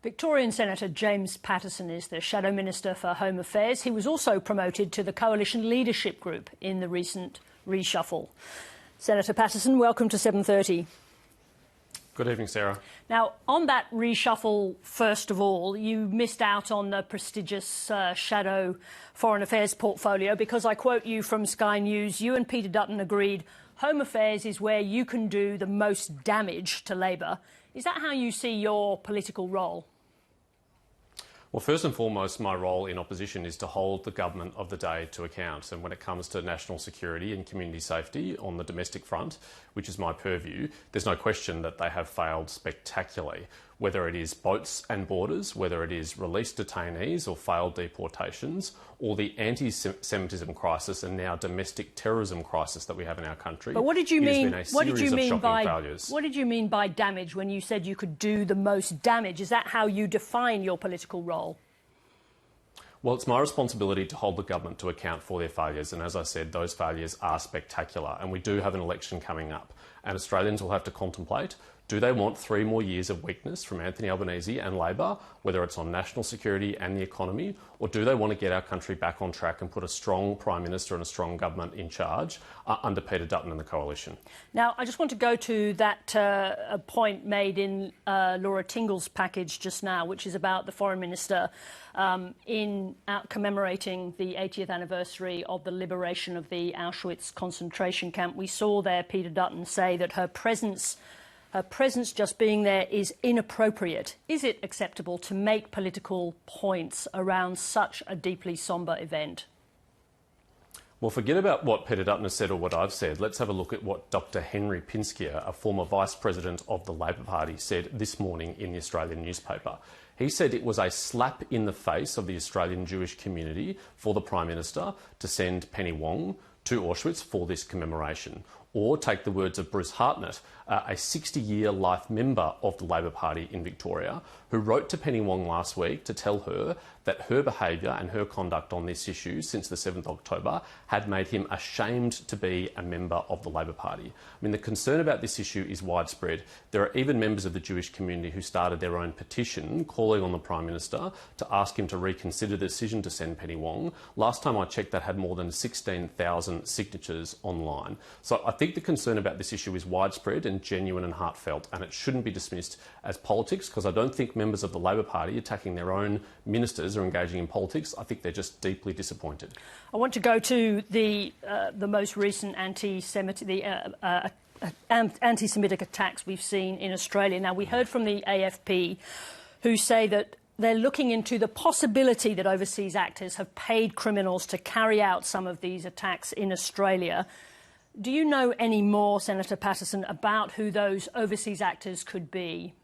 Victorian Senator James Paterson is the Shadow Minister for Home Affairs. He was also promoted to the Coalition Leadership Group in the recent reshuffle. Senator Paterson, welcome to 7:30. Good evening, Sarah. Now, on that reshuffle, first of all, you missed out on the prestigious Shadow Foreign Affairs portfolio because, I quote you from Sky News, you and Peter Dutton agreed Home Affairs is where you can do the most damage to Labor. Is that how you see your political role? Well, first and foremost, my role in opposition is to hold the government of the day to account. And when it comes to national security and community safety on the domestic front, which is my purview, there's no question that they have failed spectacularly. Whether it is boats and borders, whether it is released detainees or failed deportations, or the anti-Semitism crisis and now domestic terrorism crisis that we have in our country. But what did you mean? What did you mean by damage when you said you could do the most damage? Is that how you define your political role? Well, it's my responsibility to hold the government to account for their failures. And as I said, those failures are spectacular. And we do have an election coming up. And Australians will have to contemplate, do they want 3 more years of weakness from Anthony Albanese and Labor, whether it's on national security and the economy, or do they want to get our country back on track and put a strong Prime Minister and a strong government in charge under Peter Dutton and the Coalition? Now, I just want to go to that point made in Laura Tingle's package just now, which is about the Foreign Minister commemorating the 80th anniversary of the liberation of the Auschwitz concentration camp. We saw there Peter Dutton say that her presence just being there is inappropriate. Is it acceptable to make political points around such a deeply sombre event? Well, forget about what Peter Dutton has said or what I've said. Let's have a look at what Dr Henry Pinskier, a former Vice President of the Labor Party, said this morning in the Australian newspaper. He said it was a slap in the face of the Australian Jewish community for the Prime Minister to send Penny Wong to Auschwitz for this commemoration. Or take the words of Bruce Hartnett, a 60-year life member of the Labor Party in Victoria, who wrote to Penny Wong last week to tell her that her behaviour and her conduct on this issue since the 7th of October had made him ashamed to be a member of the Labor Party. I mean, the concern about this issue is widespread. There are even members of the Jewish community who started their own petition calling on the Prime Minister to ask him to reconsider the decision to send Penny Wong. Last time I checked, that had more than 16,000 signatures online. So I think the concern about this issue is widespread and genuine and heartfelt, and it shouldn't be dismissed as politics, because I don't think members of the Labor Party attacking their own ministers are engaging in politics. I think they're just deeply disappointed. I want to go to the most recent anti-Semitic attacks we've seen in Australia. Now, we heard from the AFP, who say that they're looking into the possibility that overseas actors have paid criminals to carry out some of these attacks in Australia. Do you know any more, Senator Paterson, about who those overseas actors could be?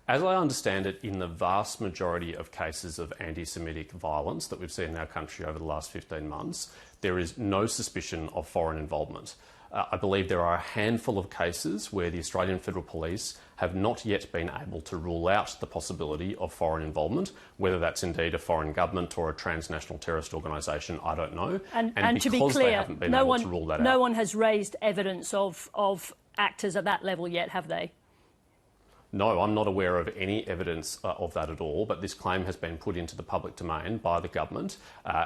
As I understand it, in the vast majority of cases of anti-Semitic violence that we've seen in our country over the last 15 months, there is no suspicion of foreign involvement. I believe there are a handful of cases where the Australian Federal Police have not yet been able to rule out the possibility of foreign involvement, whether that's indeed a foreign government or a transnational terrorist organisation, I don't know. And to be clear, they haven't been able to rule that out. No one has raised evidence of actors at that level yet, have they? No, I'm not aware of any evidence of that at all, but this claim has been put into the public domain by the government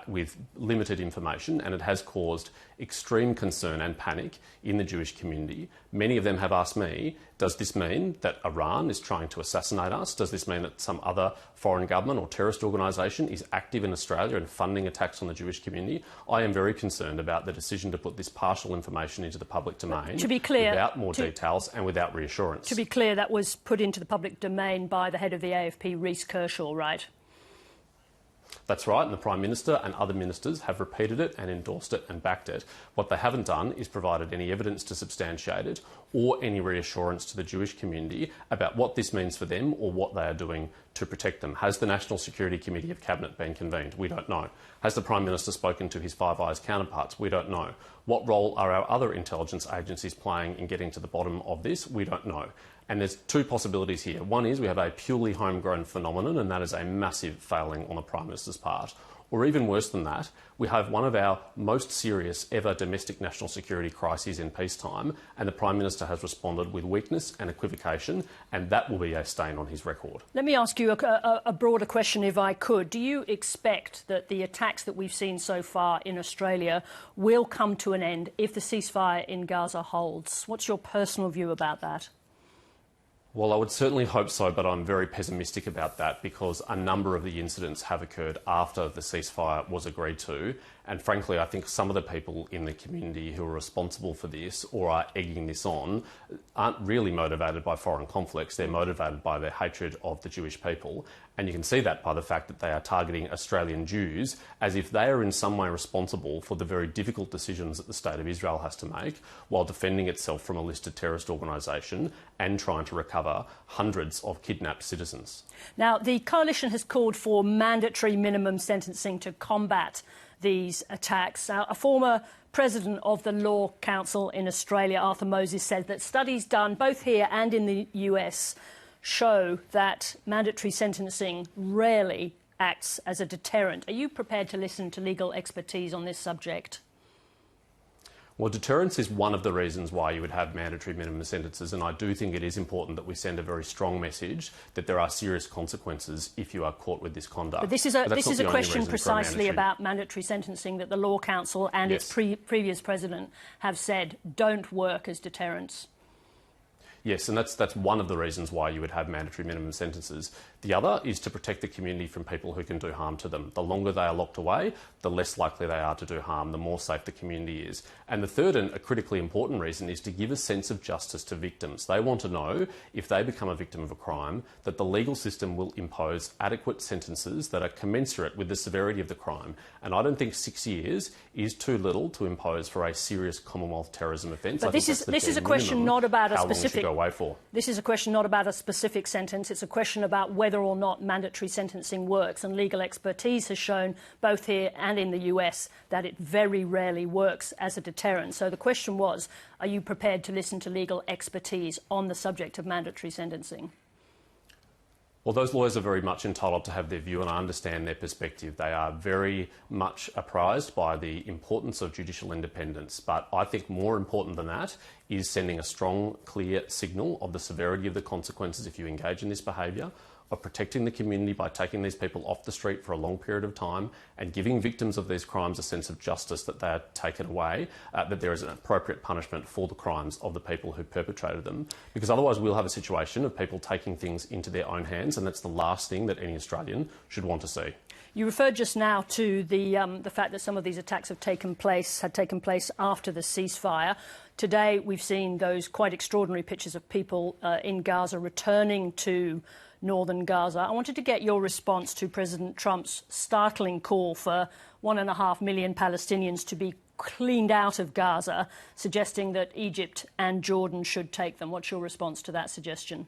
with limited information, and it has caused extreme concern and panic in the Jewish community. Many of them have asked me, does this mean that Iran is trying to assassinate us? Does this mean that some other foreign government or terrorist organisation is active in Australia and funding attacks on the Jewish community? I am very concerned about the decision to put this partial information into the public domain without more details and without reassurance. To be clear, that was put into the public domain by the head of the AFP, Rhys Kershaw, right? That's right, and the Prime Minister and other ministers have repeated it and endorsed it and backed it. What they haven't done is provided any evidence to substantiate it or any reassurance to the Jewish community about what this means for them or what they are doing to protect them. Has the National Security Committee of Cabinet been convened? We don't know. Has the Prime Minister spoken to his Five Eyes counterparts? We don't know. What role are our other intelligence agencies playing in getting to the bottom of this? We don't know. And there's 2 possibilities here. One is we have a purely homegrown phenomenon, and that is a massive failing on the Prime Minister's part. Or even worse than that, we have one of our most serious ever domestic national security crises in peacetime, and the Prime Minister has responded with weakness and equivocation, and that will be a stain on his record. Let me ask you a broader question, if I could. Do you expect that the attacks that we've seen so far in Australia will come to an end if the ceasefire in Gaza holds? What's your personal view about that? Well, I would certainly hope so, but I'm very pessimistic about that because a number of the incidents have occurred after the ceasefire was agreed to. And frankly, I think some of the people in the community who are responsible for this or are egging this on aren't really motivated by foreign conflicts. They're motivated by their hatred of the Jewish people. And you can see that by the fact that they are targeting Australian Jews as if they are in some way responsible for the very difficult decisions that the State of Israel has to make while defending itself from a listed terrorist organisation and trying to recover hundreds of kidnapped citizens. Now, the coalition has called for mandatory minimum sentencing to combat these attacks. Now, a former president of the Law Council in Australia, Arthur Moses, said that studies done both here and in the US show that mandatory sentencing rarely acts as a deterrent. Are you prepared to listen to legal expertise on this subject? Well, deterrence is one of the reasons why you would have mandatory minimum sentences, and I do think it is important that we send a very strong message that there are serious consequences if you are caught with this conduct. But this is a question precisely about mandatory sentencing that the Law Council and its previous president have said don't work as deterrents. Yes, and that's one of the reasons why you would have mandatory minimum sentences. The other is to protect the community from people who can do harm to them. The longer they are locked away, the less likely they are to do harm, the more safe the community is. And the third and a critically important reason is to give a sense of justice to victims. They want to know, if they become a victim of a crime, that the legal system will impose adequate sentences that are commensurate with the severity of the crime. And I don't think 6 years is too little to impose for a serious Commonwealth terrorism offence. But this is a question not about a specific... away for. This is a question not about a specific sentence. It's a question about whether or not mandatory sentencing works. And legal expertise has shown, both here and in the US, that it very rarely works as a deterrent. So the question was, are you prepared to listen to legal expertise on the subject of mandatory sentencing? Well, those lawyers are very much entitled to have their view, and I understand their perspective. They are very much apprised by the importance of judicial independence. But I think more important than that is sending a strong, clear signal of the severity of the consequences if you engage in this behaviour, of protecting the community by taking these people off the street for a long period of time and giving victims of these crimes a sense of justice, that they are taken away, that there is an appropriate punishment for the crimes of the people who perpetrated them. Because otherwise we'll have a situation of people taking things into their own hands, and that's the last thing that any Australian should want to see. You referred just now to the fact that some of these attacks had taken place after the ceasefire. Today we've seen those quite extraordinary pictures of people in Gaza returning to northern Gaza. I wanted to get your response to President Trump's startling call for 1.5 million Palestinians to be cleaned out of Gaza, suggesting that Egypt and Jordan should take them. What's your response to that suggestion?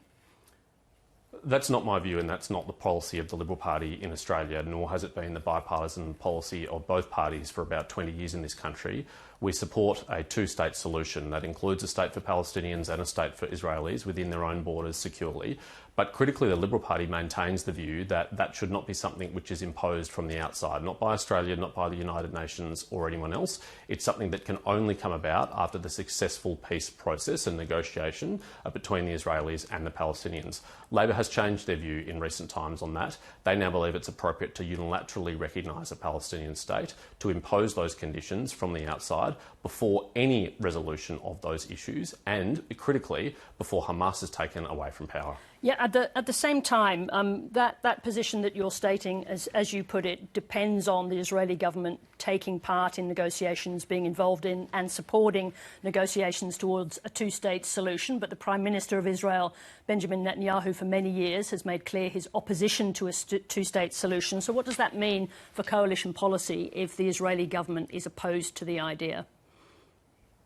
That's not my view, and that's not the policy of the Liberal Party in Australia, nor has it been the bipartisan policy of both parties for about 20 years in this country. We support a two-state solution that includes a state for Palestinians and a state for Israelis within their own borders securely. But critically, the Liberal Party maintains the view that that should not be something which is imposed from the outside, not by Australia, not by the United Nations or anyone else. It's something that can only come about after the successful peace process and negotiation between the Israelis and the Palestinians. Labor has changed their view in recent times on that. They now believe it's appropriate to unilaterally recognise a Palestinian state, to impose those conditions from the outside before any resolution of those issues, and critically, before Hamas is taken away from power. Yeah, at the same time, that position that you're stating, as you put it, depends on the Israeli government taking part in negotiations, being involved in and supporting negotiations towards a two-state solution. But the Prime Minister of Israel, Benjamin Netanyahu, for many years has made clear his opposition to a two-state solution. So what does that mean for coalition policy if the Israeli government is opposed to the idea?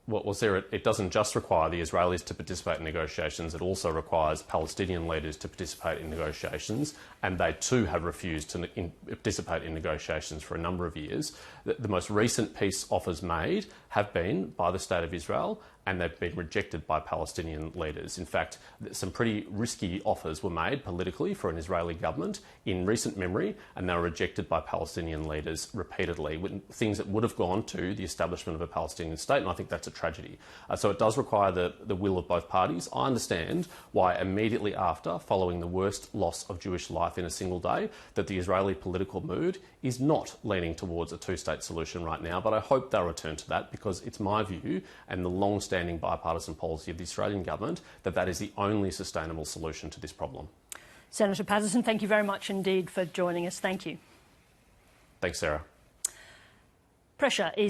Well, Sarah, it doesn't just require the Israelis to participate in negotiations, it also requires Palestinian leaders to participate in negotiations, and they too have refused to participate in negotiations for a number of years. The most recent peace offers made have been by the State of Israel, and they've been rejected by Palestinian leaders. In fact, some pretty risky offers were made politically for an Israeli government in recent memory, and they were rejected by Palestinian leaders repeatedly, with things that would have gone to the establishment of a Palestinian state, and I think that's a tragedy. So it does require the will of both parties. I understand why immediately after, following the worst loss of Jewish life in a single day, that the Israeli political mood is not leaning towards a two-state solution right now, but I hope they'll return to that, because it's my view and the long-standing bipartisan policy of the Australian government that that is the only sustainable solution to this problem. Senator Paterson, thank you very much indeed for joining us. Thank you. Thanks, Sarah. Pressure is